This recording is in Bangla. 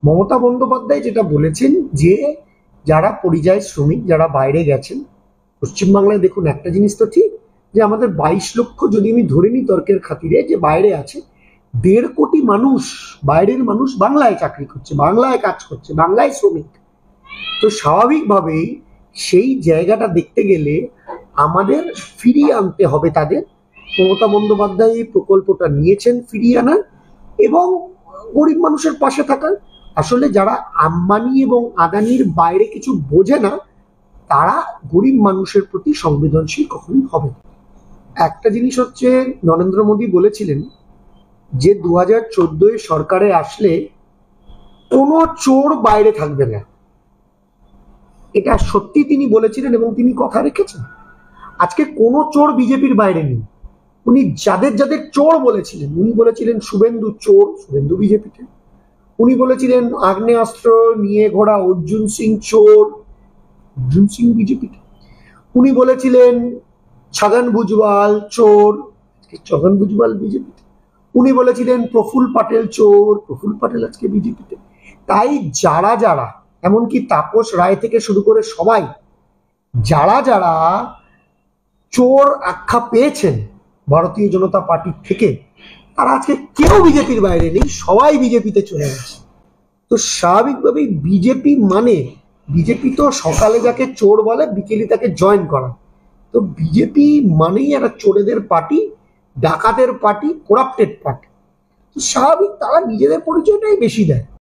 মমতা বন্দ্যোপাধ্যায় যেটা বলেছেন যে যারা পরিযায়ী শ্রমিক যারা বাইরে গেছেন, পশ্চিমবাংলায় দেখুন একটা জিনিস তো ঠিক যে আমাদের 22 লক্ষ যদি আমি ধরে নিই তর্কের খাতিরে যে বাইরে আছে, 1.5 কোটি মানুষ, বাইরের মানুষ বাংলায় চাকরি করছে, বাংলায় কাজ করছে, বাংলায় শ্রমিক। তো স্বাভাবিকভাবেই সেই জায়গাটা দেখতে গেলে আমাদের ফিরিয়ে আনতে হবে তাদের। মমতা বন্দ্যোপাধ্যায় এই প্রকল্পটা নিয়েছেন ফিরিয়ে আনার এবং গরিব মানুষের পাশে থাকার। আসলে যারা আম্বানি এবং আদানির বাইরে কিছু বোঝে না, তারা গরিব মানুষের প্রতি সংবেদনশীল কখনোই হবে না। একটা জিনিস হচ্ছে, নরেন্দ্র মোদী বলেছিলেন যে 2014 সরকারে আসলে কোনো চোর বাইরে থাকবে না। এটা সত্যি তিনি বলেছিলেন এবং তিনি কথা রেখেছেন। আজকে কোনো চোর বিজেপির বাইরে নেই। উনি যাদের যাদের চোর বলেছিলেন, উনি বলেছিলেন শুভেন্দু চোর, শুভেন্দু বিজেপিতে। উনি বলেছিলেন আগ্নেয়াস্ত্র নিয়ে ঘোড়া অর্জুন সিং চোর, অর্জুন সিং বিজেপিতে। উনি বলেছিলেন ছগন ভুজবাল চোর, ছগন ভুজবাল বিজেপিতে। উনি বলেছিলেন প্রফুল্ল পাটেল চোর, প্রফুল্ল পাটেল আজকে বিজেপিতে। তাই যারা যারা, এমনকি তাপস রায় থেকে শুরু করে সবাই, যারা যারা চোর আখ্যা পেয়েছেন ভারতীয় জনতা পার্টির থেকে, তারা আজকে কেউ বিজেপির বাইরে নেই, সবাই বিজেপিতে চলে গেছে। তো স্বাভাবিকভাবেই বিজেপি মানে, বিজেপি তো সকালে যাকে চোর বলে বিকেলে তাকে জয়েন করা। তো বিজেপি মানেই একটা চোরেদের পার্টি, ডাকাতের পার্টি, করাপ্টেড পার্টি। তো স্বাভাবিক তারা নিজেদের পরিচয়টাই বেশি দেয়।